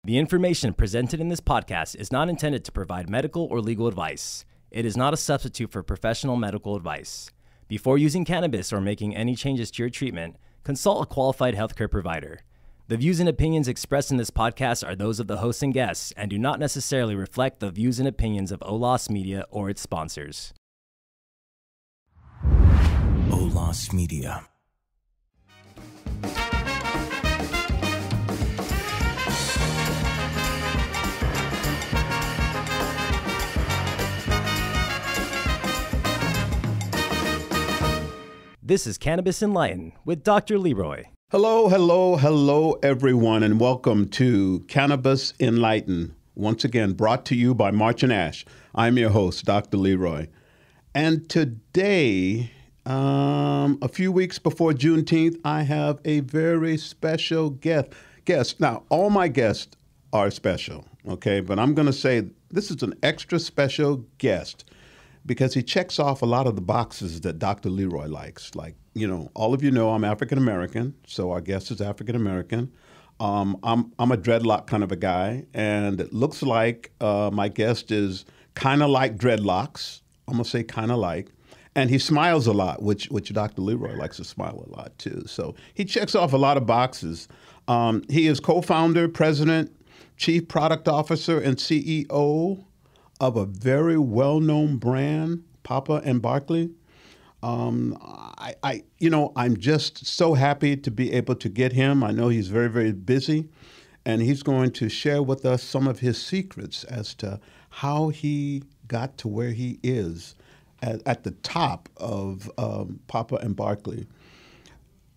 The information presented in this podcast is not intended to provide medical or legal advice. It is not a substitute for professional medical advice. Before using cannabis or making any changes to your treatment, consult a qualified healthcare provider. The views and opinions expressed in this podcast are those of the hosts and guests and do not necessarily reflect the views and opinions of OLAS Media or its sponsors. OLAS Media. This is Cannabis Enlightened with Dr. Leroy. Hello, everyone, and welcome to Cannabis Enlightened, once again brought to you by March and Ash. I'm your host, Dr. Leroy. And today, a few weeks before Juneteenth, I have a very special guest. Now, all my guests are special, okay? But I'm going to say this is an extra special guest because he checks off a lot of the boxes that Dr. Leroy likes. Like, you know, all of you know I'm African-American, so our guest is African-American. I'm a dreadlock kind of a guy, and it looks like my guest is kind of like dreadlocks. I'm going to say kind of like. And he smiles a lot, which Dr. Leroy likes to smile a lot, too. So he checks off a lot of boxes. He is co-founder, president, chief product officer, and CEO of a very well-known brand, Papa and Barclay. I'm just so happy to be able to get him. I know he's very, very busy, and he's going to share with us some of his secrets as to how he got to where he is at the top of Papa and Barclay.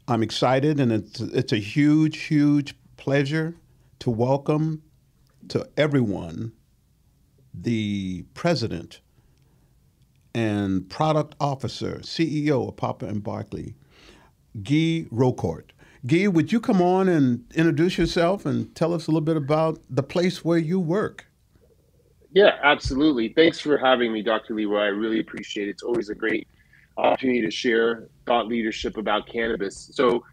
I'm excited, and it's a huge, huge pleasure to welcome to everyone the president and product officer, CEO of Papa and Barclay, Guy Rocourt. Guy, would you come on and introduce yourself and tell us a little bit about the place where you work? Yeah, absolutely. Thanks for having me, Dr. Leroy. I really appreciate it. It's always a great opportunity to share thought leadership about cannabis. So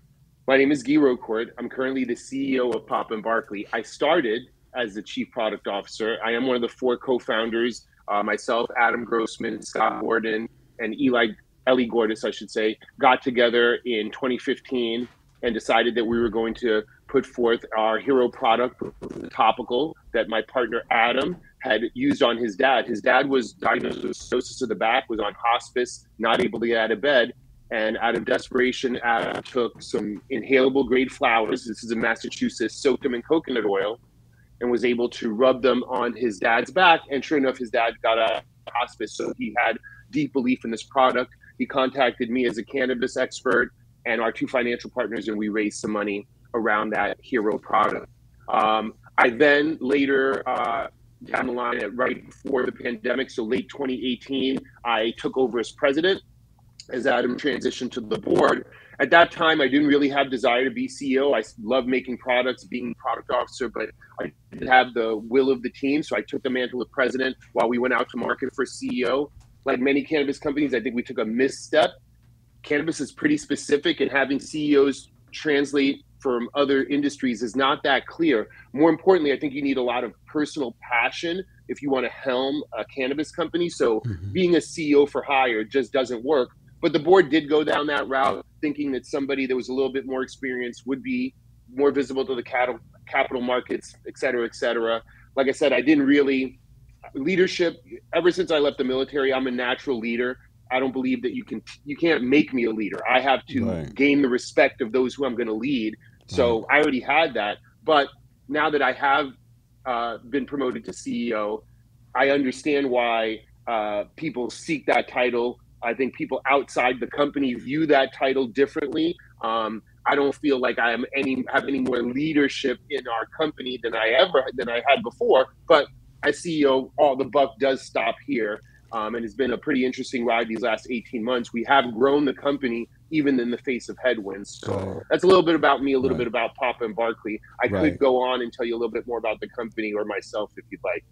my name is Guy Rocourt. I'm currently the CEO of Papa and Barclay. I started as the chief product officer. I am one of the four co-founders. Myself, Adam Grossman, Scott Gordon, and Ellie Gordis, I should say, got together in 2015 and decided that we were going to put forth our hero product, the topical, that my partner Adam had used on his dad. His dad was diagnosed with cirrhosis of the back, was on hospice, not able to get out of bed. And out of desperation, Adam took some inhalable grade flowers, this is in Massachusetts, soaked them in coconut oil, and was able to rub them on his dad's back. And sure enough, his dad got out of hospice. So he had deep belief in this product. He contacted me as a cannabis expert and our two financial partners, and we raised some money around that hero product. I then later, down the line, right before the pandemic, so late 2018, I took over as president as Adam transitioned to the board. At that time, I didn't really have desire to be CEO. I love making products, being product officer, but I didn't have the will of the team. So I took the mantle of president while we went out to market for CEO. Like many cannabis companies, I think we took a misstep. Cannabis is pretty specific, and having CEOs translate from other industries is not that clear. More importantly, I think you need a lot of personal passion if you want to helm a cannabis company. So being a CEO for hire just doesn't work. But the board did go down that route, thinking that somebody that was a little bit more experienced would be more visible to the capital markets, et cetera, et cetera. Like I said, I didn't really, leadership, ever since I left the military, I'm a natural leader. I don't believe that you can't make me a leader. I have to gain the respect of those who I'm going to lead. So I already had that. But now that I have been promoted to CEO, I understand why people seek that title. I think people outside the company view that title differently. I don't feel like I have any more leadership in our company than I had before. But as CEO, all the buck does stop here. And it's been a pretty interesting ride these last 18 months. We have grown the company even in the face of headwinds. So that's a little bit about me, a little bit about Papa and Barclay. I could go on and tell you a little bit more about the company or myself if you'd like.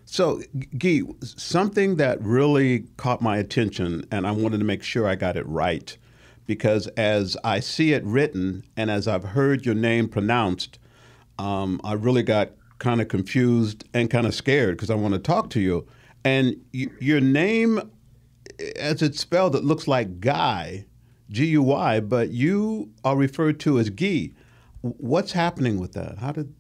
So, Guy, something that really caught my attention, and I wanted to make sure I got it right, because as I see it written and as I've heard your name pronounced, I really got kind of confused and kind of scared because I want to talk to you. And your name, as it's spelled, it looks like Guy, G-U-Y, but you are referred to as Guy. What's happening with that? How did...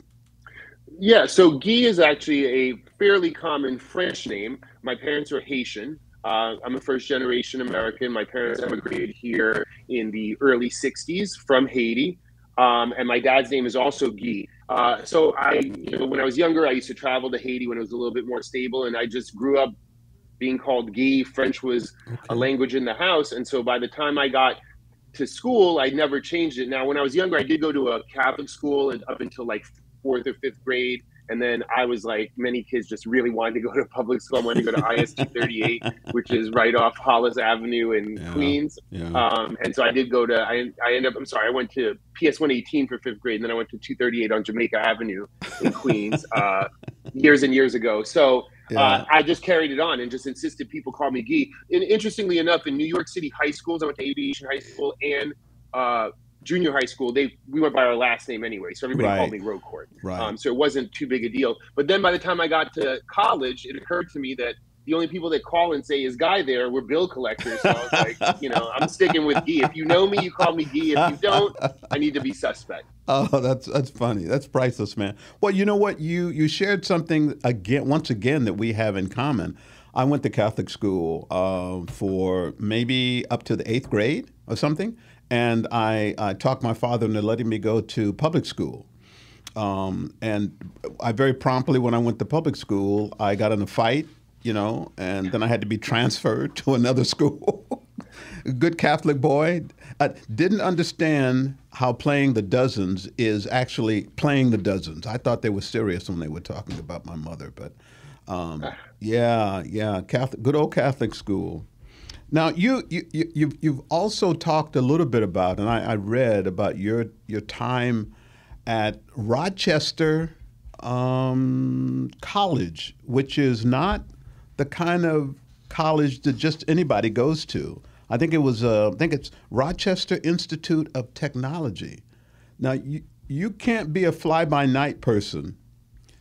Yeah, so Guy is actually a fairly common French name. My parents are Haitian. I'm a first-generation American. My parents immigrated here in the early 60s from Haiti. And my dad's name is also Guy. So when I was younger, I used to travel to Haiti when it was a little bit more stable, and I just grew up being called Guy. French was a language in the house. And so by the time I got to school, I never changed it. Now, when I was younger, I did go to a Catholic school and up until like 4th or 5th grade. And then I was like, many kids just really wanted to go to public school. I wanted to go to IS 238, which is right off Hollis Avenue in Queens. Yeah. And so I did go to, I went to PS 118 for 5th grade, and then I went to 238 on Jamaica Avenue in Queens years and years ago. So I just carried it on and just insisted people call me Guy. And interestingly enough, in New York City high schools, I went to Aviation High School and junior high school, we went by our last name anyway, so everybody called me Rocourt. Right. So it wasn't too big a deal. But then by the time I got to college, it occurred to me that the only people that call and say, "Is Guy there?" were bill collectors. So I was like, I'm sticking with Guy. If you know me, you call me Guy. If you don't, I need to be suspect. Oh, that's funny. That's priceless, man. Well, you know what? You shared something once again that we have in common. I went to Catholic school for maybe up to the 8th grade or something. And I talked my father into letting me go to public school. And I very promptly, when I went to public school, I got in a fight, and then I had to be transferred to another school. Good Catholic boy. I didn't understand how playing the dozens is actually playing the dozens. I thought they were serious when they were talking about my mother. But Catholic, good old Catholic school. Now, you've also talked a little bit about, and I read about your time at Rochester College, which is not the kind of college that just anybody goes to. I think it's Rochester Institute of Technology. Now, you can't be a fly-by-night person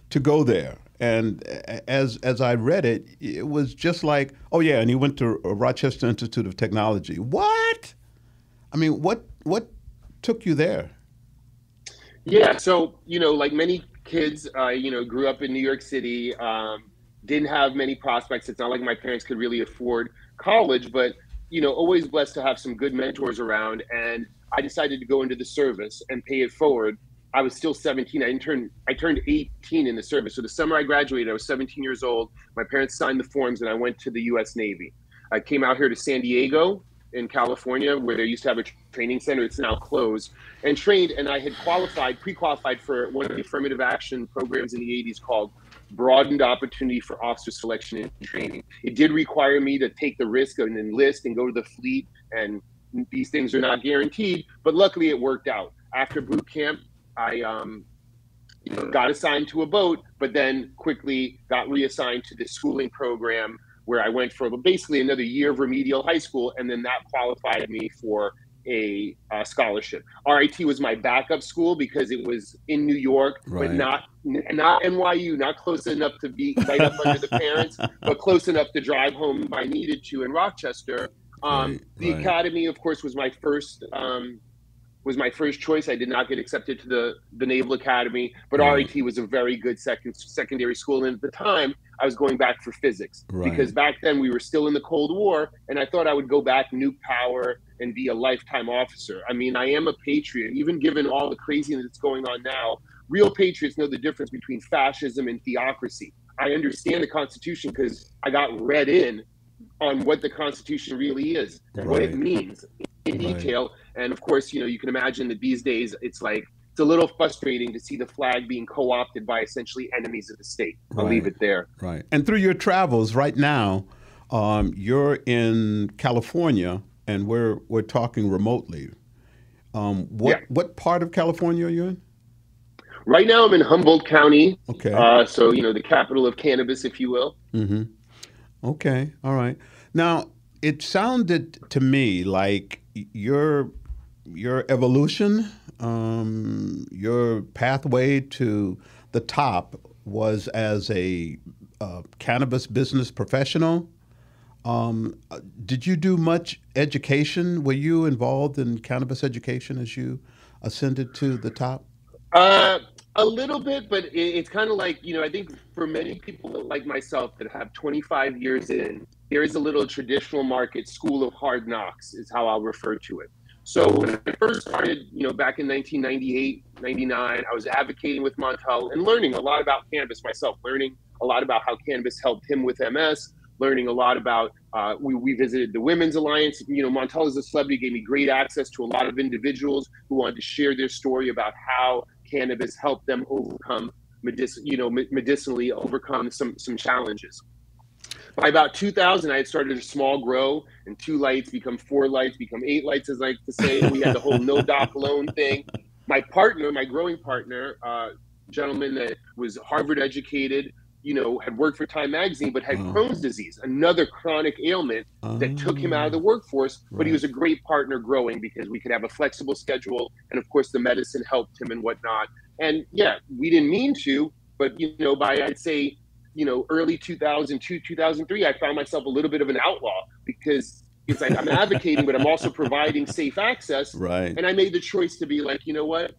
to go there. And as I read it, it was just like, oh yeah, and he went to Rochester Institute of Technology. What? I mean, what took you there? Yeah, so like many kids, grew up in New York City, didn't have many prospects. It's not like my parents could really afford college, but always blessed to have some good mentors around. And I decided to go into the service and pay it forward. I was still 17. I turned 18 in the service. So the summer I graduated, I was 17 years old. My parents signed the forms and I went to the U.S. Navy. I came out here to San Diego in California, where they used to have a training center. It's now closed, and trained. And I had pre-qualified for one of the affirmative action programs in the 80s called Broadened Opportunity for Officer Selection and Training. It did require me to take the risk and enlist and go to the fleet. And these things are not guaranteed, but luckily it worked out. After boot camp, I got assigned to a boat, but then quickly got reassigned to the schooling program where I went for basically another year of remedial high school, and then that qualified me for a scholarship. RIT was my backup school because it was in New York, but not NYU, not close enough to be right up under the parents, but close enough to drive home if I needed to in Rochester. The academy, of course, was my first choice. I did not get accepted to the Naval Academy, but RIT was a very good secondary school. And at the time, I was going back for physics because back then we were still in the Cold War, and I thought I would go back, nuke power, and be a lifetime officer. I mean, I am a patriot, even given all the craziness that's going on now. Real patriots know the difference between fascism and theocracy. I understand the Constitution because I got read in on what the Constitution really is and what it means in detail. And of course, you can imagine that these days it's a little frustrating to see the flag being co-opted by essentially enemies of the state. I'll leave it there. Right. And through your travels right now, you're in California and we're talking remotely. What part of California are you in? Right now I'm in Humboldt County. Okay. So, the capital of cannabis, if you will. Mm-hmm. Okay. All right. Now, it sounded to me like your your evolution, your pathway to the top was as a cannabis business professional. Did you do much education? Were you involved in cannabis education as you ascended to the top? A little bit, but it's kind of like, I think for many people like myself that have 25 years in, there is a little traditional market school of hard knocks is how I'll refer to it. So when I first started, back in 1998, 99, I was advocating with Montel and learning a lot about cannabis myself, learning a lot about how cannabis helped him with MS, learning a lot about, we visited the Women's Alliance. Montel as a celebrity gave me great access to a lot of individuals who wanted to share their story about how cannabis helped them overcome, medicinally overcome some challenges. By about 2000, I had started a small grow, and 2 lights become 4 lights, become 8 lights, as I like to say. We had the whole no doc loan thing. My partner, my growing partner, gentleman that was Harvard educated, had worked for Time Magazine, but had Crohn's disease, another chronic ailment that took him out of the workforce. But he was a great partner growing because we could have a flexible schedule. And of course, the medicine helped him and whatnot. And yeah, we didn't mean to, but, by, I'd say, early 2002, 2003, I found myself a little bit of an outlaw because it's like I'm advocating, but I'm also providing safe access. Right. And I made the choice to be like, you know what?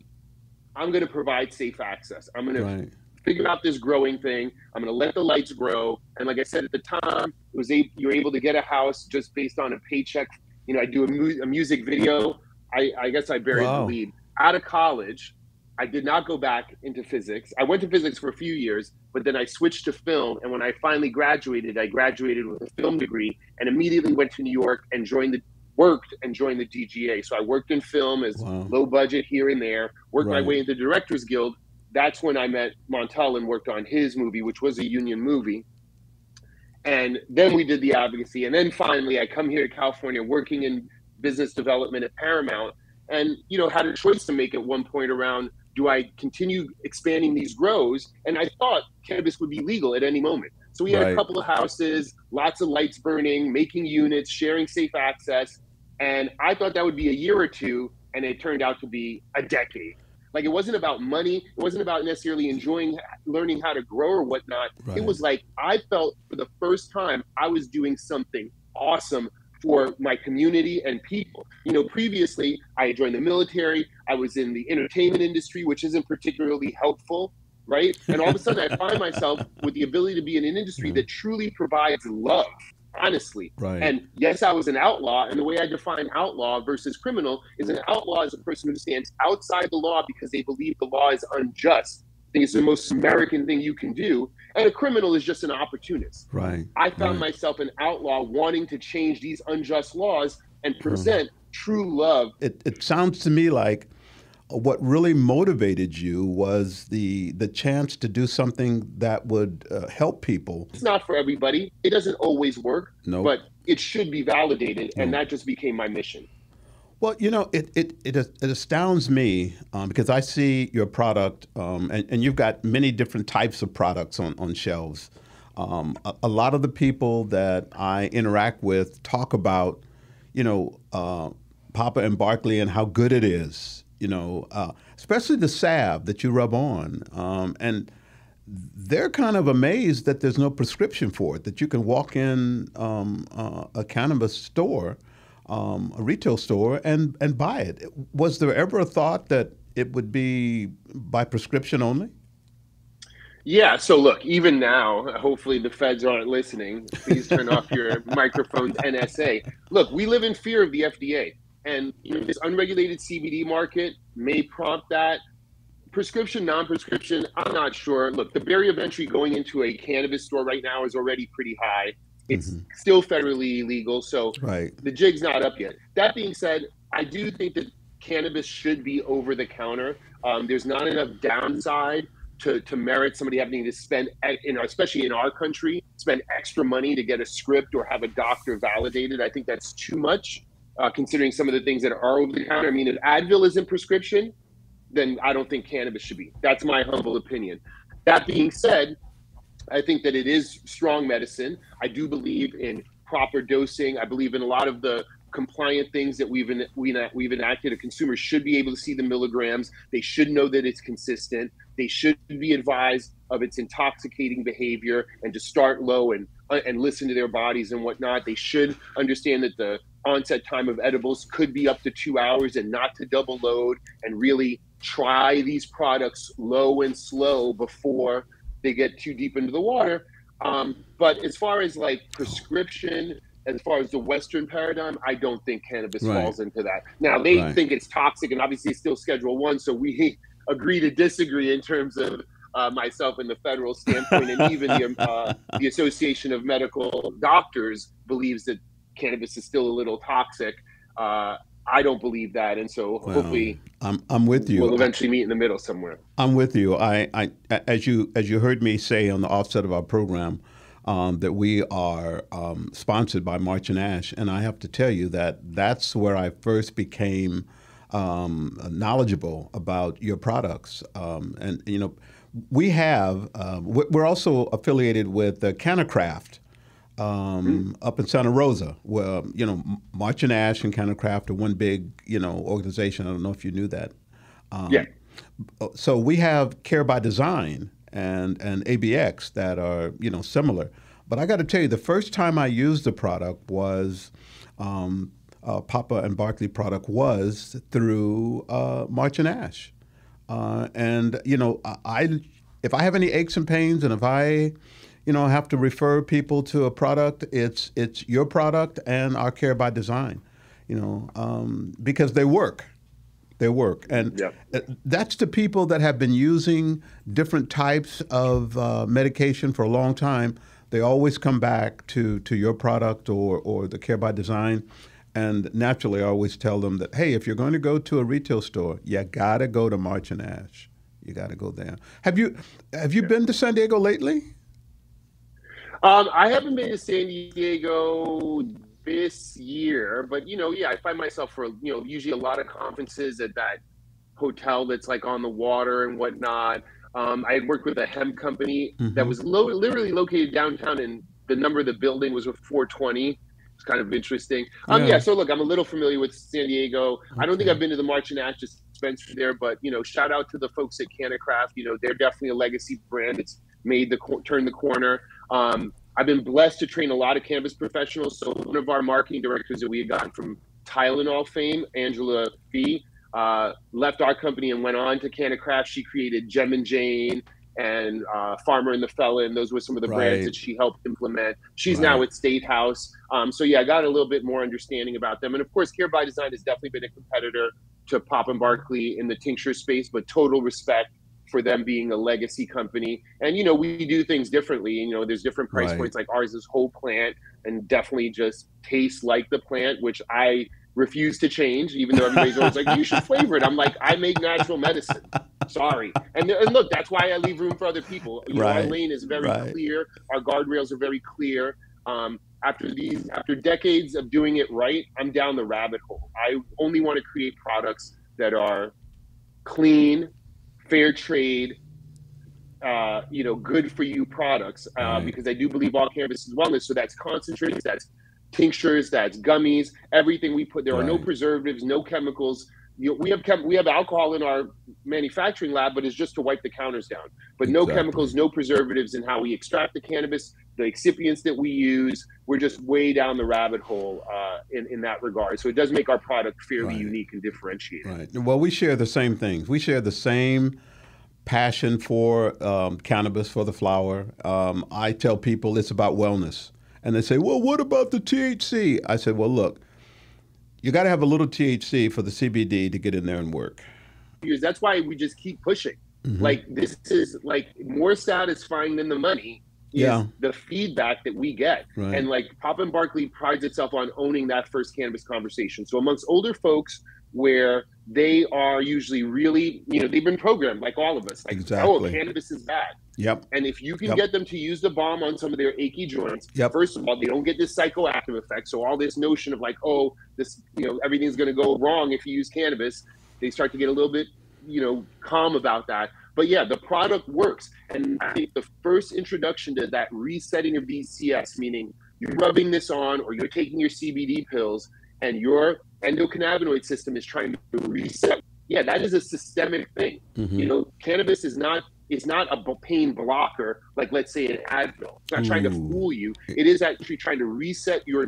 I'm going to provide safe access. I'm going to figure out this growing thing. I'm going to let the lights grow. And like I said at the time, you were able to get a house just based on a paycheck. I do a music video. I guess I buried the lead. Out of college, I did not go back into physics. I went to physics for a few years, but then I switched to film. And when I finally graduated, I graduated with a film degree and immediately went to New York and joined the DGA. So I worked in film as low budget here and there, worked my way into Directors Guild. That's when I met Montel and worked on his movie, which was a union movie. And then we did the advocacy. And then finally I come here to California working in business development at Paramount and, had a choice to make at one point around, do I continue expanding these grows? And I thought cannabis would be legal at any moment. So we had a couple of houses, lots of lights burning, making units, sharing safe access. And I thought that would be a year or two. And it turned out to be a decade. Like, it wasn't about money. It wasn't about necessarily enjoying learning how to grow or whatnot. It was like, I felt for the first time I was doing something awesome for my community and people. Previously I joined the military. I was in the entertainment industry, which isn't particularly helpful, right? And all of a sudden I find myself with the ability to be in an industry that truly provides love, honestly. And yes, I was an outlaw. And the way I define outlaw versus criminal is an outlaw is a person who stands outside the law because they believe the law is unjust. I think it's the most American thing you can do. And a criminal is just an opportunist. I found myself an outlaw wanting to change these unjust laws and present true love. It sounds to me like what really motivated you was the chance to do something that would help people. It's not for everybody. It doesn't always work, but it should be validated. And that just became my mission. Well, it astounds me because I see your product, and you've got many different types of products on shelves. A lot of the people that I interact with talk about, Papa and Barclay and how good it is, especially the salve that you rub on. And they're kind of amazed that there's no prescription for it, that you can walk in a cannabis store, a retail store, and buy it. Was there ever a thought that it would be by prescription only? Yeah, so look, even now, hopefully the feds aren't listening. Please turn off your microphones, NSA. Look, we live in fear of the FDA. And this unregulated CBD market may prompt that. Prescription, non-prescription, I'm not sure. Look, the barrier of entry going into a cannabis store right now is already pretty high. It's still federally illegal, so the jig's not up yet. That being said, I do think that cannabis should be over the counter. There's not enough downside to merit somebody having to spend, especially in our country, spend extra money to get a script or have a doctor validate it. I think that's too much, considering some of the things that are over the counter. I mean, if Advil isn't prescription, then I don't think cannabis should be. That's my humble opinion. That being said, I think that it is strong medicine. I do believe in proper dosing. I believe in a lot of the compliant things that we've enacted. A consumer should be able to see the milligrams. They should know that it's consistent. They should be advised of its intoxicating behavior and to start low and listen to their bodies and whatnot. They should understand that the onset time of edibles could be up to 2 hours and not to double load, and really try these products low and slow before they get too deep into the water. But as far as like prescription, as far as the Western paradigm, I don't think cannabis falls into that. Now, they think it's toxic, and obviously it's still Schedule 1, so we agree to disagree in terms of myself and the federal standpoint, and even the Association of Medical Doctors believes that cannabis is still a little toxic. I don't believe that, and so hopefully I'm with you. We'll eventually meet in the middle somewhere. I'm with you. I as you heard me say on the offset of our program, that we are sponsored by March and Ash, and I have to tell you that that's where I first became knowledgeable about your products. And you know, we have we're also affiliated with Cannacraft. Up in Santa Rosa, where, you know, March and Ash and Cannacraft are one big, you know, organization. I don't know if you knew that. Yeah. So we have Care by Design and ABX that are, you know, similar. But I got to tell you, the first time I used the product was, Papa and Barclay product was through March and Ash. And, you know, if I have any aches and pains, and if I, you know, have to refer people to a product, it's your product and our Care by Design, you know, because they work. They work. And that's the people that have been using different types of medication for a long time. They always come back to your product or the Care by Design. And naturally, I always tell them that, hey, if you're going to go to a retail store, you got to go to March and Ash. You got to go there. Have you been to San Diego lately? I haven't been to San Diego this year, but, you know, yeah, I find myself for, you know, usually a lot of conferences at that hotel that's like on the water and whatnot. I had worked with a hemp company that was literally located downtown, and the number of the building was 420. It's kind of interesting. Yeah, so look, I'm a little familiar with San Diego. I don't think I've been to the March and Ash dispensary there, but, you know, shout out to the folks at Cannacraft. You know, they're definitely a legacy brand. It's made turned the corner. I've been blessed to train a lot of cannabis professionals. So one of our marketing directors that we had gotten from Tylenol fame, Angela Fee, left our company and went on to Cannacraft. She created Gem and Jane and Farmer and the Felon. Those were some of the brands that she helped implement. She's now at State House. So yeah, I got a little bit more understanding about them. And of course, Care by Design has definitely been a competitor to Pop and Barclay in the tincture space, but total respect for them being a legacy company. And, you know, we do things differently. You know, there's different price points. Like ours is whole plant and definitely just tastes like the plant, which I refuse to change, even though everybody's always like, you should flavor it. I'm like, I make natural medicine. Sorry. And look, that's why I leave room for other people. You know, our lane is very clear. Our guardrails are very clear. After decades of doing it right, I'm down the rabbit hole. I only want to create products that are clean, fair trade, you know, good for you products, because I do believe all cannabis is wellness. So that's concentrates, that's tinctures, that's gummies, everything we put. There are no preservatives, no chemicals. You know, we have alcohol in our manufacturing lab, but it's just to wipe the counters down. But no chemicals, no preservatives in how we extract the cannabis, the excipients that we use. We're just way down the rabbit hole in that regard. So it does make our product fairly unique and differentiated. Well, we share the same things. We share the same passion for cannabis, for the flower. I tell people it's about wellness. And they say, well, what about the THC? I said, well, look, you got to have a little THC for the CBD to get in there and work. That's why we just keep pushing. Like, this is like more satisfying than the money is the feedback that we get. And like Pop and Barclay prides itself on owning that first cannabis conversation. So amongst older folks, where they are usually really, you know, they've been programmed like all of us. Like, oh, cannabis is bad. And if you can get them to use the bomb on some of their achy joints, first of all, they don't get this psychoactive effect. So all this notion of like, oh, this, you know, everything's going to go wrong if you use cannabis, they start to get a little bit, you know, calm about that. But yeah, the product works. And I think the first introduction to that resetting of DCS, meaning you're rubbing this on or you're taking your CBD pills, and your endocannabinoid system is trying to reset. Yeah, that is a systemic thing. You know, cannabis is not a pain blocker like, let's say, an Advil. It's not trying to fool you. It is actually trying to reset your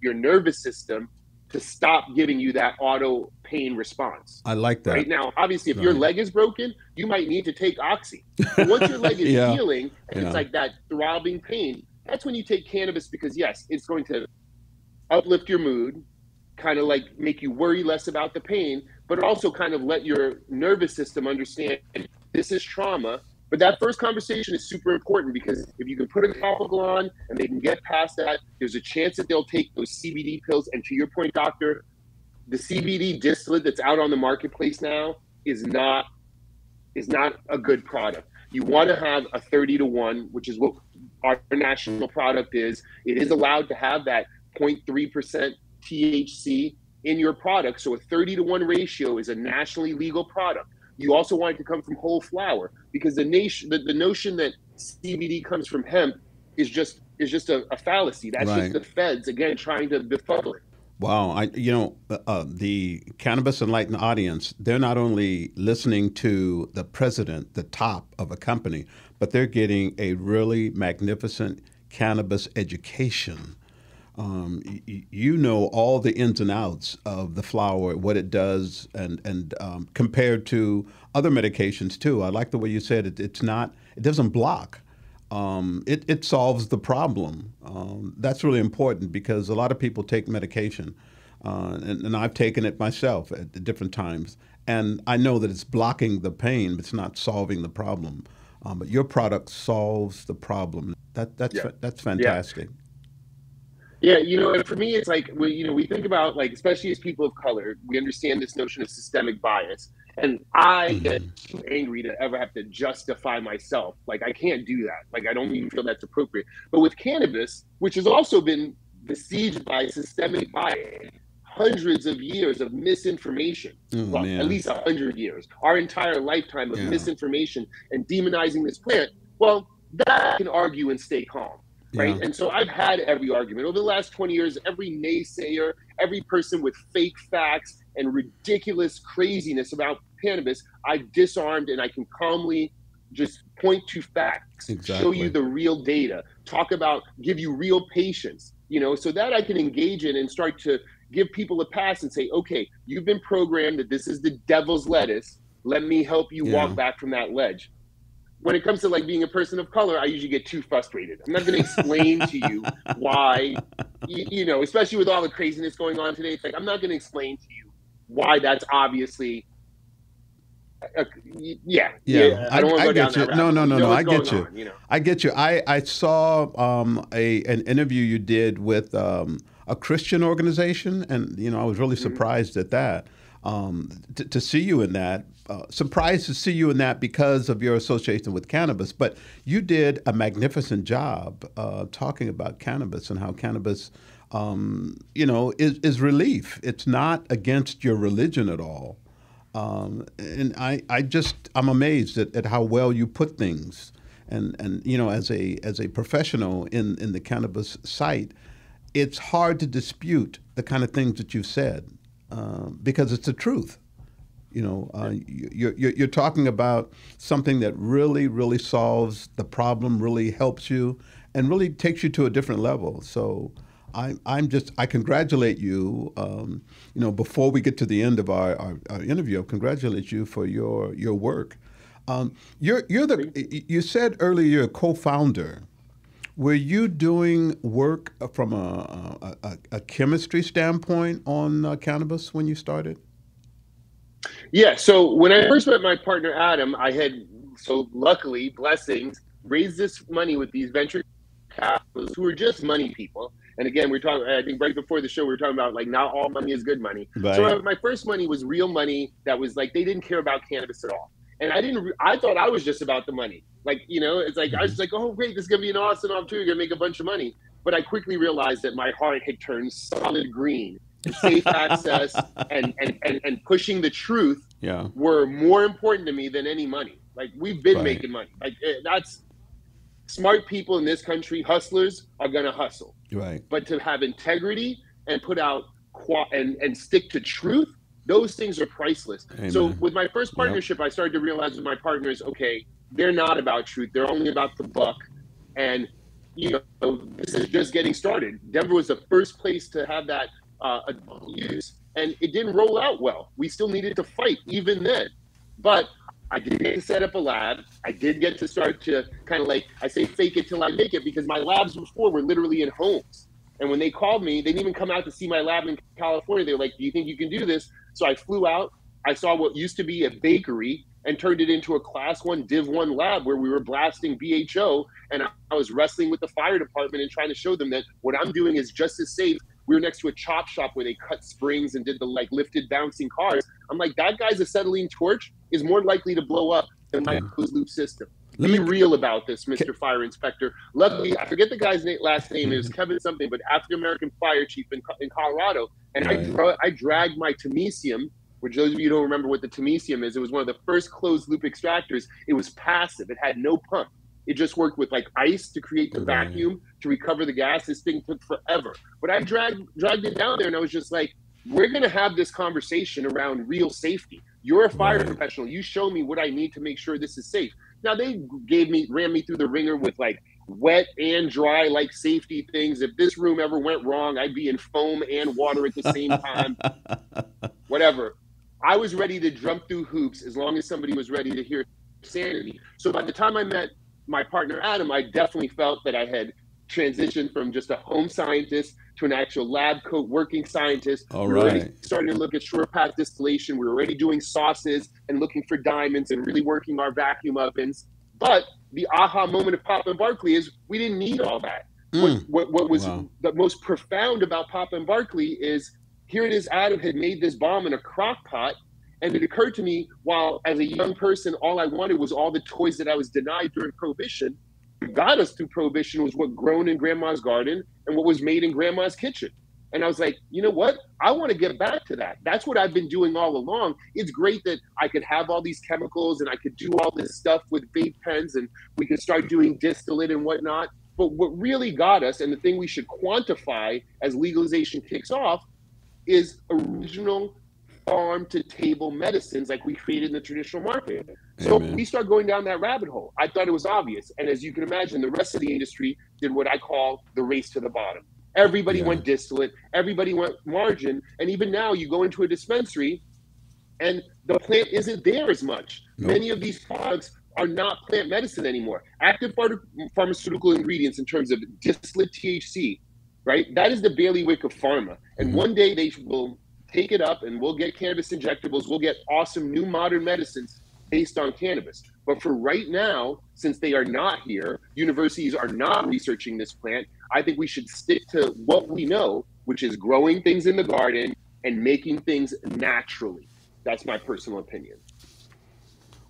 nervous system to stop giving you that auto pain response. I like that. Right now, obviously, if your leg is broken, you might need to take Oxy. But once your leg is healing and it's like that throbbing pain, that's when you take cannabis, because yes, it's going to uplift your mood, kind of like make you worry less about the pain, but also kind of let your nervous system understand this is trauma. But that first conversation is super important, because if you can put a topical on and they can get past that, there's a chance that they'll take those CBD pills. And to your point, doctor, the CBD distillate that's out on the marketplace now is not a good product. You want to have a 30-to-1, which is what our national product is. It is allowed to have that 0.3% THC in your product. So a 30-to-1 ratio is a nationally legal product. You also want it to come from whole flower, because the notion that CBD comes from hemp is just a fallacy. That's just the feds, again, trying to befuddle it. Wow. The Cannabis Enlightened audience, they're not only listening to the president, the top of a company, but they're getting a really magnificent cannabis education. You know all the ins and outs of the flower, what it does, and compared to other medications too. I like the way you said it. It doesn't block. It solves the problem. That's really important, because a lot of people take medication, and I've taken it myself at different times, and I know that it's blocking the pain, but it's not solving the problem. But your product solves the problem. That's fantastic. Yeah, and for me, it's like, we think about, like, especially as people of color, we understand this notion of systemic bias. And I get too angry to ever have to justify myself. Like, I can't do that. Like, I don't even feel that's appropriate. But with cannabis, which has also been besieged by systemic bias, hundreds of years of misinformation, at least 100 years, our entire lifetime of misinformation and demonizing this plant, well, that I can argue and stay calm. Right. And so I've had every argument over the last 20 years, every naysayer, every person with fake facts and ridiculous craziness about cannabis, I've disarmed, and I can calmly just point to facts, show you the real data, give you real patience, so that I can engage in and start to give people a pass and say, okay, you've been programmed that this is the devil's lettuce. Let me help you walk back from that ledge. When it comes to, like, being a person of color, I usually get too frustrated. I'm not going to explain to you why, especially with all the craziness going on today. It's like, I'm not going to explain to you why that's obviously, I don't want to go down that route. No. I get you. I get you. I saw an interview you did with a Christian organization, and I was really surprised at that. To see you in that. Surprised to see you in that because of your association with cannabis, but you did a magnificent job talking about cannabis and how cannabis, is relief. It's not against your religion at all, and I'm amazed at how well you put things, and as a professional in the cannabis site, it's hard to dispute the kind of things that you've said because it's the truth. You're talking about something that really, really solves the problem, really helps you, and really takes you to a different level. So I congratulate you. Before we get to the end of our interview, I congratulate you for your work. You said earlier you're a co-founder. Were you doing work from a chemistry standpoint on cannabis when you started? Yeah, so when I first met my partner, Adam, I had, luckily, blessings, raised this money with these venture capitalists who are just money people. And again, we're talking, I think right before the show, we were talking about, like, not all money is good money. Right. So my first money was real money that was like, they didn't care about cannabis at all. And I thought I was just about the money. Like, it's like, I was just like, oh, great, this is going to be an awesome opportunity, going to make a bunch of money. But I quickly realized that my heart had turned solid green. Safe access and pushing the truth were more important to me than any money. Like, we've been making money. Like, that's smart people in this country, hustlers, are going to hustle. Right. But to have integrity and put out and stick to truth, those things are priceless. Amen. So with my first partnership, I started to realize with my partners, okay, they're not about truth. They're only about the buck. And, this is just getting started. Denver was the first place to have that adult use, and it didn't roll out well. We still needed to fight even then. But I did get to set up a lab. I did get to start to kind of I say fake it till I make it, because my labs before were literally in homes. And when they called me, they didn't even come out to see my lab in California. They were like, do you think you can do this? So I flew out. I saw what used to be a bakery and turned it into a Class 1 Div 1 lab where we were blasting BHO. And I was wrestling with the fire department and trying to show them that what I'm doing is just as safe. We were next to a chop shop where they cut springs and did the lifted bouncing cars. I'm like, that guy's acetylene torch is more likely to blow up than my closed loop system. Be real about this, Mr. Fire Inspector. Luckily, I forget the guy's last name. It was Kevin something, but African-American fire chief in Colorado. And I dragged my Temesium, which those of you who don't remember what the Temesium is, it was one of the first closed loop extractors. It was passive. It had no pump. It just worked with ice to create the vacuum to recover the gas. This thing took forever. But I dragged it down there, and I was just like, we're going to have this conversation around real safety. You're a fire professional. You show me what I need to make sure this is safe. Now, they ran me through the ringer with wet and dry safety things. If this room ever went wrong, I'd be in foam and water at the same time. Whatever. I was ready to jump through hoops as long as somebody was ready to hear sanity. So by the time I met my partner, Adam, I definitely felt that I had transitioned from just a home scientist to an actual lab coat working scientist. We were already starting to look at short path distillation. We were already doing sauces and looking for diamonds and really working our vacuum ovens. But the aha moment of Papa and Barclay is we didn't need all that. What was the most profound about Papa and Barclay is, here it is, Adam had made this bomb in a crock pot. And it occurred to me, while as a young person, all I wanted was all the toys that I was denied during Prohibition. What got us through Prohibition was what grown in Grandma's garden and what was made in Grandma's kitchen. And I was like, you know what? I want to get back to that. That's what I've been doing all along. It's great that I could have all these chemicals and I could do all this stuff with vape pens and we could start doing distillate and whatnot. But what really got us, and the thing we should quantify as legalization kicks off, is original farm-to-table medicines like we created in the traditional market. So we start going down that rabbit hole. I thought it was obvious. And as you can imagine, the rest of the industry did what I call the race to the bottom. Everybody went distillate. Everybody went margin. And even now you go into a dispensary and the plant isn't there as much. Many of these products are not plant medicine anymore. Active pharmaceutical ingredients in terms of distillate THC, right? That is the bailiwick of pharma. And one day they will take it up and we'll get cannabis injectables. We'll get awesome new modern medicines based on cannabis. But for right now, since they are not here, universities are not researching this plant, I think we should stick to what we know, which is growing things in the garden and making things naturally. That's my personal opinion.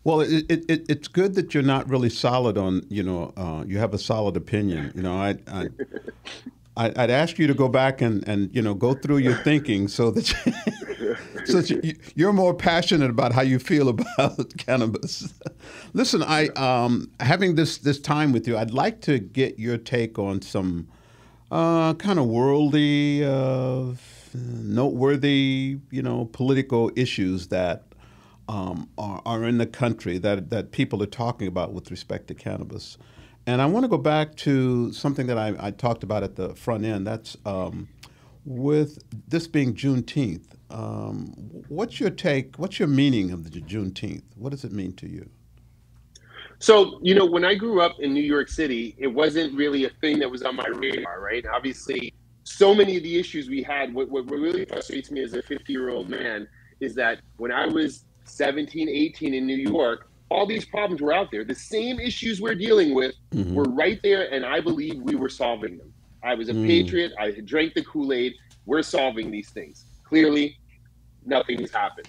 Well, it's good that you're not really solid on, you have a solid opinion. I'd ask you to go back and go through your thinking so that you're more passionate about how you feel about cannabis. Listen, having this time with you, I'd like to get your take on some kind of worldly, noteworthy, political issues that are in the country that people are talking about with respect to cannabis. And I want to go back to something that I talked about at the front end. That's with this being Juneteenth. What's your take? What's your meaning of the Juneteenth? What does it mean to you? So, when I grew up in New York City, it wasn't really a thing that was on my radar, right? Obviously, so many of the issues we had, what really frustrates me as a 50-year-old man is that when I was 17, 18 in New York, all these problems were out there. The same issues we're dealing with were right there, and I believe we were solving them. I was a patriot. I drank the Kool-Aid. We're solving these things. Clearly, nothing has happened.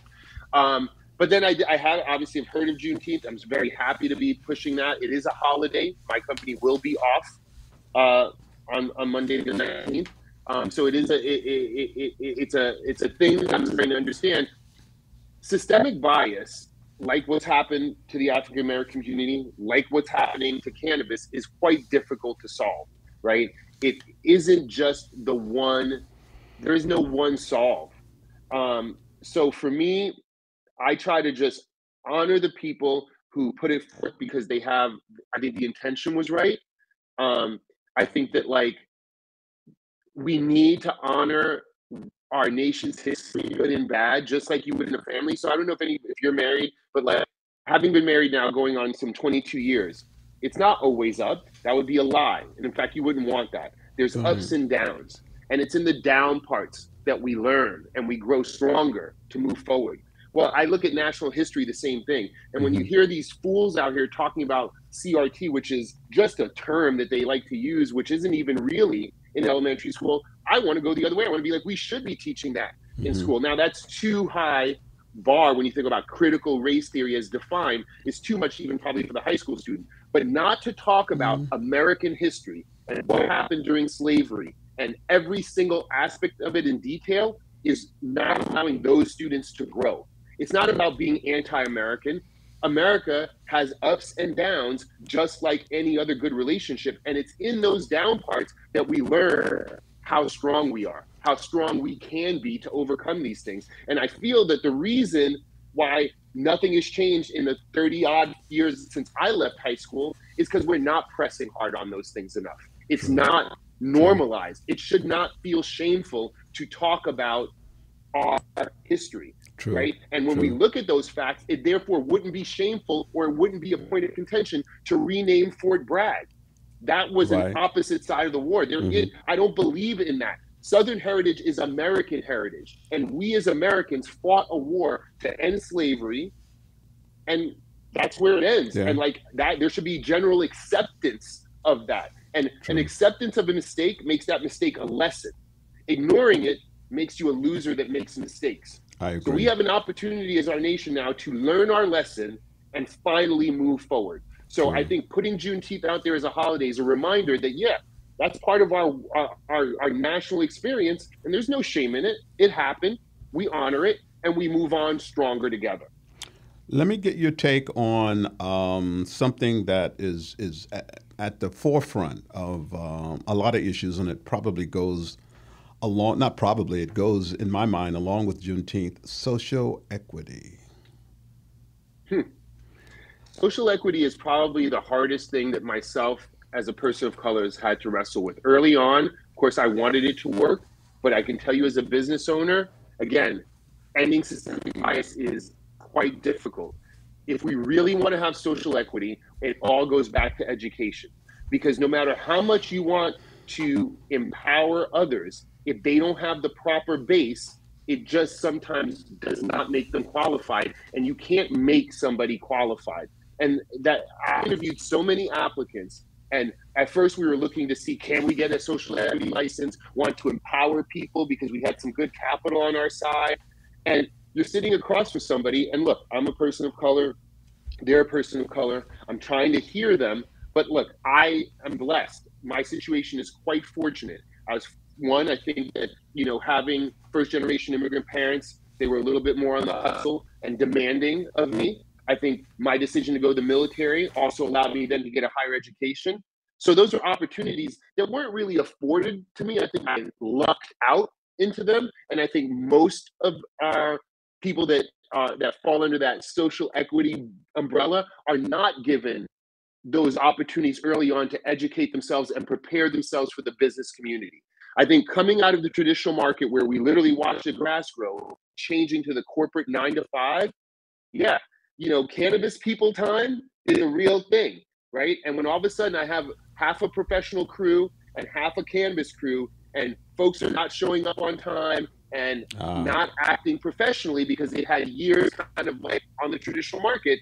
But then I had obviously heard of Juneteenth. I'm very happy to be pushing that. It is a holiday. My company will be off on Monday the 19th. So it is it's a thing that I'm trying to understand. Systemic bias, like what's happened to the African American community, like what's happening to cannabis, is quite difficult to solve, right? It isn't just the one There is no one solve. So for me, I try to just honor the people who put it forth because they have, I think the intention was right. I think that like we need to honor our nation's history, good and bad, just like you would in a family. So I don't know if you're married, but like having been married now going on some 22 years, it's not always up. That would be a lie. And in fact, you wouldn't want that. There's ups and downs. And it's in the down parts that we learn and we grow stronger to move forward. Well, I look at national history the same thing. And when you hear these fools out here talking about CRT, which is just a term that they like to use, which isn't even really in elementary school, I want to go the other way. I want to be like, we should be teaching that in school. Now, that's too high bar when you think about critical race theory as defined. It's too much even probably for the high school student. But not to talk about American history and what happened during slavery and every single aspect of it in detail is not allowing those students to grow. It's not about being anti-American. America has ups and downs, just like any other good relationship. And it's in those down parts that we learn how strong we are, how strong we can be to overcome these things. And I feel that the reason why nothing has changed in the 30 odd years since I left high school is because we're not pressing hard on those things enough. It's not normalized. It should not feel shameful to talk about our history. True. Right. And when we look at those facts, it therefore wouldn't be shameful or it wouldn't be a point of contention to rename Fort Bragg. That was an opposite side of the war. I don't believe in that. Southern heritage is American heritage. And we as Americans fought a war to end slavery. And that's where it ends. And like that, there should be general acceptance of that. And an acceptance of a mistake makes that mistake a lesson. Ignoring it makes you a loser that makes mistakes. I agree. So we have an opportunity as our nation now to learn our lesson and finally move forward. So I think putting Juneteenth out there as a holiday is a reminder that, yeah, that's part of our national experience, and there's no shame in it. It happened. We honor it, and we move on stronger together. Let me get your take on something that is at the forefront of a lot of issues, and it probably goes along, not probably, it goes, in my mind, along with Juneteenth, social equity. Social equity is probably the hardest thing that myself as a person of color has had to wrestle with. Early on, of course, I wanted it to work, but I can tell you as a business owner, again, ending systemic bias is quite difficult. If we really want to have social equity, it all goes back to education. Because no matter how much you want to empower others, if they don't have the proper base, it just sometimes does not make them qualified, and you can't make somebody qualified. And that I interviewed so many applicants, and at first we were looking to see, can we get a social equity license, want to empower people because we had some good capital on our side. And you're sitting across from somebody, and look, I'm a person of color, they're a person of color, I'm trying to hear them, but look, I am blessed. My situation is quite fortunate. I think that, having first generation immigrant parents, they were a little bit more on the hustle and demanding of me. I think my decision to go to the military also allowed me then to get a higher education. So those are opportunities that weren't really afforded to me. I think I lucked out into them. And I think most of our people that fall under that social equity umbrella are not given those opportunities early on to educate themselves and prepare themselves for the business community. I think coming out of the traditional market where we literally watch the grass grow, changing to the corporate 9 to 5, cannabis people time is a real thing, right? And when all of a sudden I have half a professional crew and half a cannabis crew, and folks are not showing up on time and not acting professionally because they had years kind of like on the traditional market,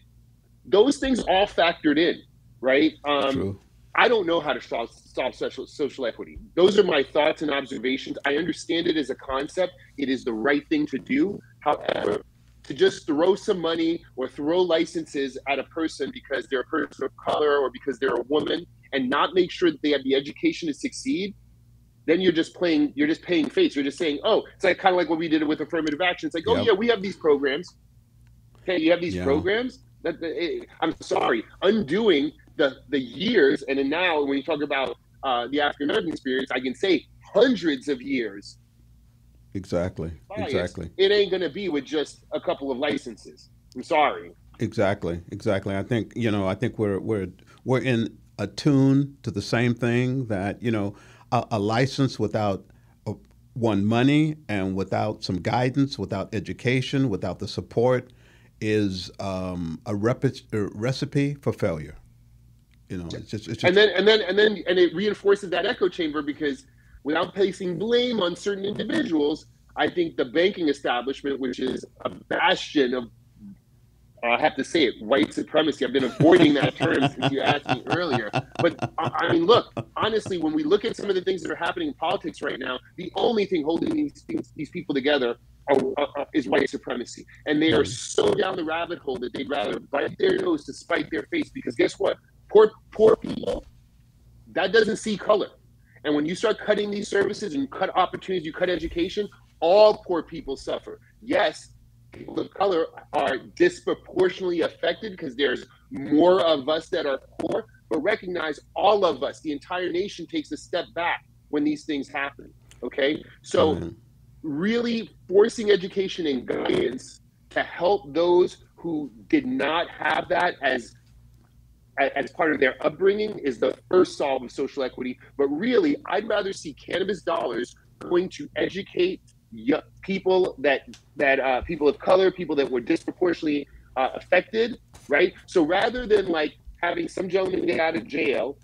those things all factored in, right? True. I don't know how to solve social equity. Those are my thoughts and observations. I understand it as a concept. It is the right thing to do. However, to just throw some money or throw licenses at a person because they're a person of color or because they're a woman and not make sure that they have the education to succeed, then you're just paying face. You're just saying, oh, it's like kind of like what we did with affirmative action. It's like, oh yeah, we have these programs. Okay, you have these programs. I'm sorry, undoing the years, and then now when you talk about the African American experience, I can say hundreds of years Exactly. biased, Exactly. it ain't going to be with just a couple of licenses. I'm sorry. Exactly. Exactly. I think we're in attuned to the same thing that a license without uh, one money and without some guidance, without education, without the support is a recipe for failure. It's just And it reinforces that echo chamber because without placing blame on certain individuals, I think the banking establishment, which is a bastion of, I have to say it, white supremacy. I've been avoiding that term since you asked me earlier. But I mean, look, honestly, when we look at some of the things that are happening in politics right now, the only thing holding these people together is white supremacy. And they are so down the rabbit hole that they'd rather bite their nose to spite their face. Because guess what? Poor people, that doesn't see color. And when you start cutting these services and cut opportunities, you cut education, all poor people suffer. Yes, people of color are disproportionately affected because there's more of us that are poor, but recognize all of us, the entire nation takes a step back when these things happen. Okay? So really forcing education and guidance to help those who did not have that as part of their upbringing is the first solve of social equity. But really, I'd rather see cannabis dollars going to educate people people of color, people that were disproportionately affected, right? So rather than like having some gentleman get out of jail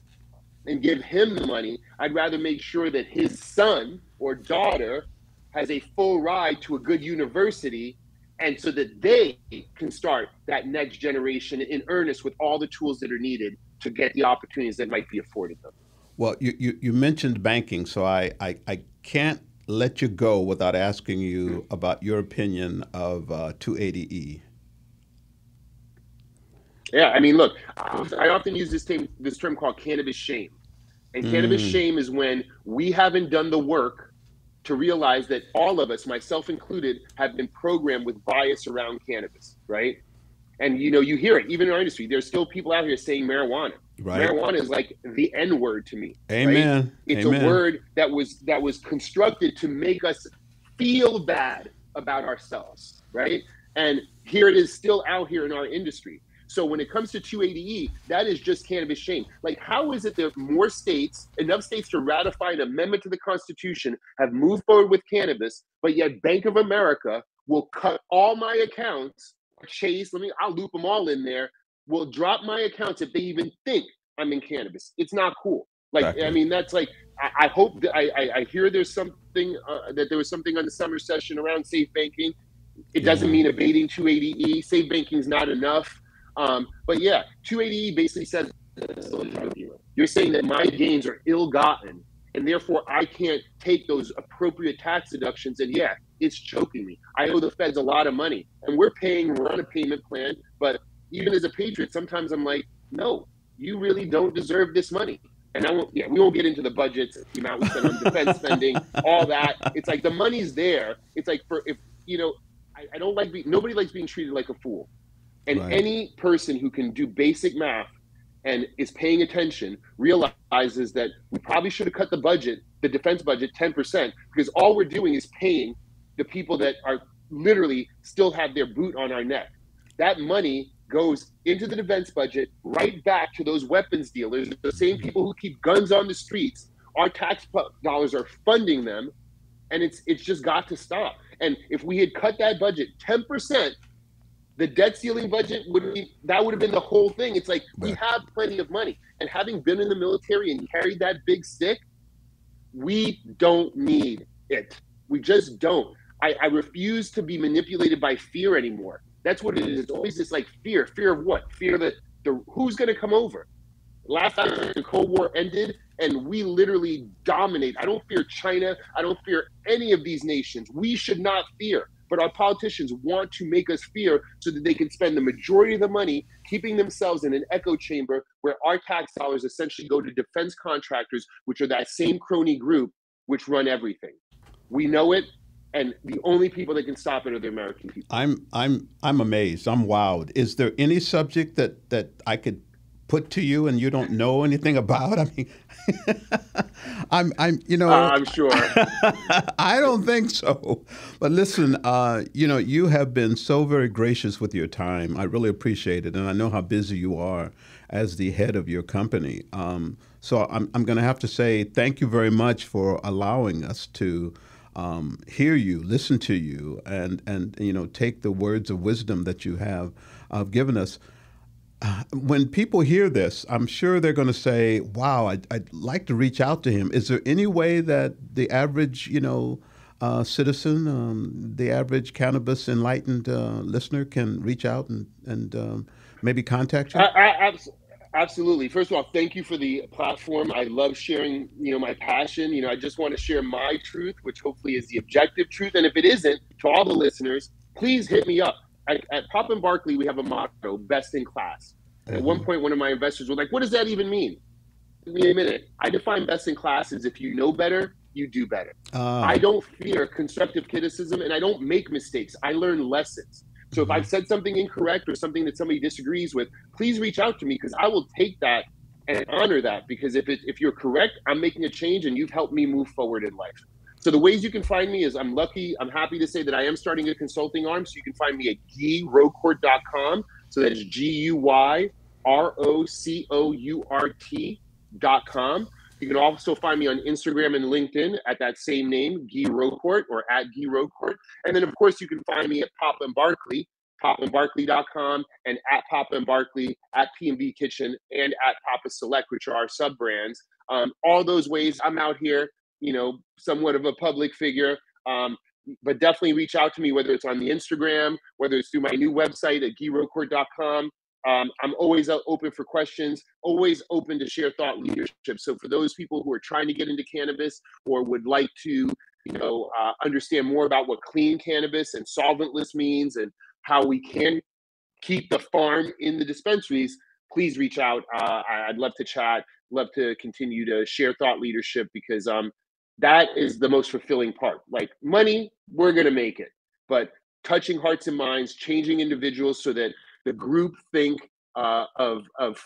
and give him the money, I'd rather make sure that his son or daughter has a full ride to a good university, and so that they can start that next generation in earnest with all the tools that are needed to get the opportunities that might be afforded them. Well, you mentioned banking, so I can't let you go without asking you about your opinion of 280E. Yeah, I mean, look, I often use this term called cannabis shame. And cannabis shame is when we haven't done the work to realize that all of us, myself included, have been programmed with bias around cannabis, right? And you hear it, even in our industry. There's still people out here saying marijuana. Right. Marijuana is like the N word to me. Amen. Right? It's Amen. a word that was constructed to make us feel bad about ourselves, right? And here it is still out here in our industry. So when it comes to 280E, that is just cannabis shame. Like, how is it that more states, enough states to ratify an amendment to the Constitution, have moved forward with cannabis, but yet Bank of America will cut all my accounts, Chase, I'll loop them all in there, will drop my accounts if they even think I'm in cannabis. It's not cool. Like, Exactly. I mean, that's like, I hope that I hear there's something, that there was something on the summer session around safe banking. It doesn't mean abating 280E. Safe banking is not enough. But yeah, 280E basically says, you're saying that my gains are ill-gotten, and therefore I can't take those appropriate tax deductions. And yeah, it's choking me. I owe the feds a lot of money, and we're on a payment plan. But even as a patriot, sometimes I'm like, no, you really don't deserve this money. And we won't get into the budgets, the amount we spend on defense spending, all that. It's like the money's there. It's like I don't like nobody likes being treated like a fool. And any person who can do basic math and is paying attention realizes that we probably should have cut the defense budget 10%, because all we're doing is paying the people that are literally still have their boot on our neck. That money goes into the defense budget, right back to those weapons dealers, the same people who keep guns on the streets. Our tax dollars are funding them, and it's just got to stop. And if we had cut that budget 10%, the debt ceiling budget would have been the whole thing. It's like, we have plenty of money. And having been in the military and carried that big stick, we don't need it. We just don't. I refuse to be manipulated by fear anymore. That's what it is. It's always this like fear. Fear of what? Fear that who's going to come over? Last time the Cold War ended, and we literally dominate. I don't fear China. I don't fear any of these nations. We should not fear. But our politicians want to make us fear so that they can spend the majority of the money keeping themselves in an echo chamber where our tax dollars essentially go to defense contractors, which are that same crony group which run everything. We know it, and the only people that can stop it are the American people. I'm amazed. I'm wowed. Is there any subject that I could put to you and you don't know anything about? I mean, I'm sure. I don't think so. But listen, you have been so very gracious with your time. I really appreciate it. And I know how busy you are as the head of your company. So I'm going to have to say thank you very much for allowing us to hear you, listen to you, and take the words of wisdom that you have given us. When people hear this, I'm sure they're going to say, wow, I'd like to reach out to him. Is there any way that the average, citizen, the average cannabis enlightened listener can reach out and maybe contact you? Absolutely. First of all, thank you for the platform. I love sharing, my passion. I just want to share my truth, which hopefully is the objective truth. And if it isn't, to all the listeners, please hit me up. At Pop and Barclay, we have a motto, best in class. And at one point, one of my investors was like, what does that even mean? Give me a minute. I define best in class as if you know better, you do better. I don't fear constructive criticism, and I don't make mistakes. I learn lessons. So if I've said something incorrect or something that somebody disagrees with, please reach out to me, because I will take that and honor that. Because if you're correct, I'm making a change and you've helped me move forward in life. So the ways you can find me is I'm happy to say that I am starting a consulting arm. So you can find me at GuyRocourt.com. So that is GuyRocourt.com. You can also find me on Instagram and LinkedIn at that same name, Guy Rocourt, or at Guy Rocourt. And then, of course, you can find me at Pop and Barclay, popandbarclay.com, and at Pop and Barclay, at P&B Kitchen, and at Papa Select, which are our sub brands. All those ways I'm out here, somewhat of a public figure, but definitely reach out to me, whether it's on the Instagram, whether it's through my new website at GuyRocourt.com. I'm always open for questions, always open to share thought leadership. So for those people who are trying to get into cannabis or would like to, understand more about what clean cannabis and solventless means and how we can keep the farm in the dispensaries, please reach out. I'd love to chat, love to continue to share thought leadership, because that is the most fulfilling part. Like money, we're going to make it, but touching hearts and minds, changing individuals so that the group think of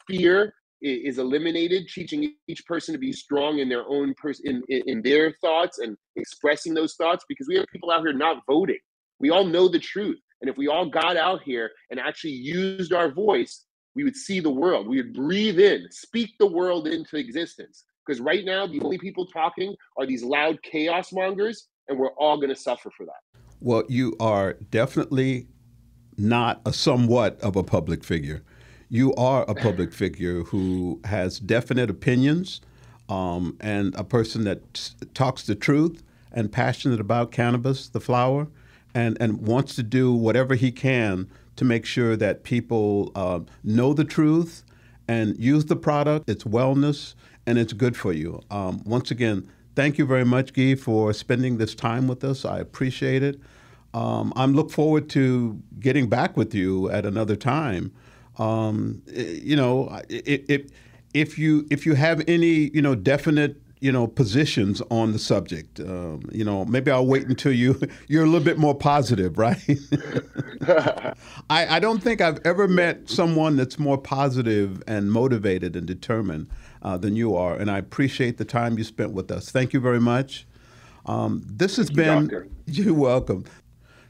fear is eliminated, teaching each person to be strong in their own in their thoughts and expressing those thoughts, because we have people out here not voting. We all know the truth. And if we all got out here and actually used our voice, we would see the world. We would breathe in, speak the world into existence. Because right now, the only people talking are these loud chaos mongers, and we're all going to suffer for that. Well, you are definitely not a somewhat of a public figure. You are a public figure who has definite opinions, and a person that talks the truth and passionate about cannabis, the flower, and wants to do whatever he can to make sure that people know the truth and use the product, its wellness, and it's good for you. Once again, thank you very much, Guy, for spending this time with us. I appreciate it. I'm look forward to getting back with you at another time. If you have any definite positions on the subject, maybe I'll wait until you're a little bit more positive, right? I don't think I've ever met someone that's more positive and motivated and determined than you are, and I appreciate the time you spent with us. Thank you very much. This has been. Doctor. You're welcome.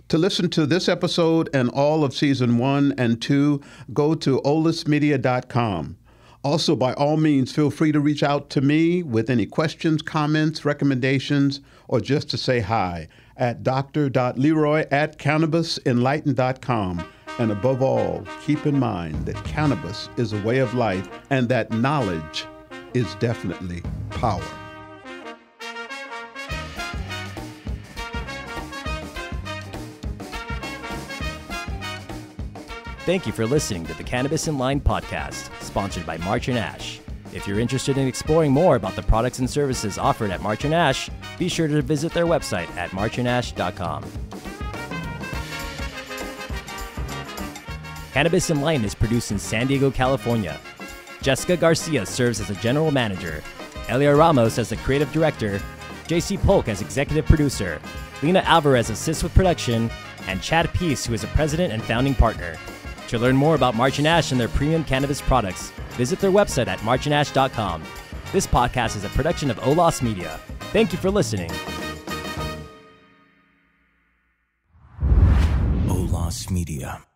To listen to this episode and all of season 1 and 2, go to olismedia.com. Also, by all means, feel free to reach out to me with any questions, comments, recommendations, or just to say hi at dr.leroy@cannabisenlightened.com. And above all, keep in mind that cannabis is a way of life and that knowledge is definitely power. Thank you for listening to the Cannabis in Line podcast, sponsored by March and Ash. If you're interested in exploring more about the products and services offered at March and Ash, be sure to visit their website at marchandash.com. Cannabis in Line is produced in San Diego, California. Jessica Garcia serves as a general manager, Elia Ramos as the creative director, JC Polk as executive producer, Lena Alvarez assists with production, and Chad Peace, who is a president and founding partner. To learn more about March and Ash and their premium cannabis products, visit their website at marchandash.com. This podcast is a production of Olas Media. Thank you for listening. Olas Media.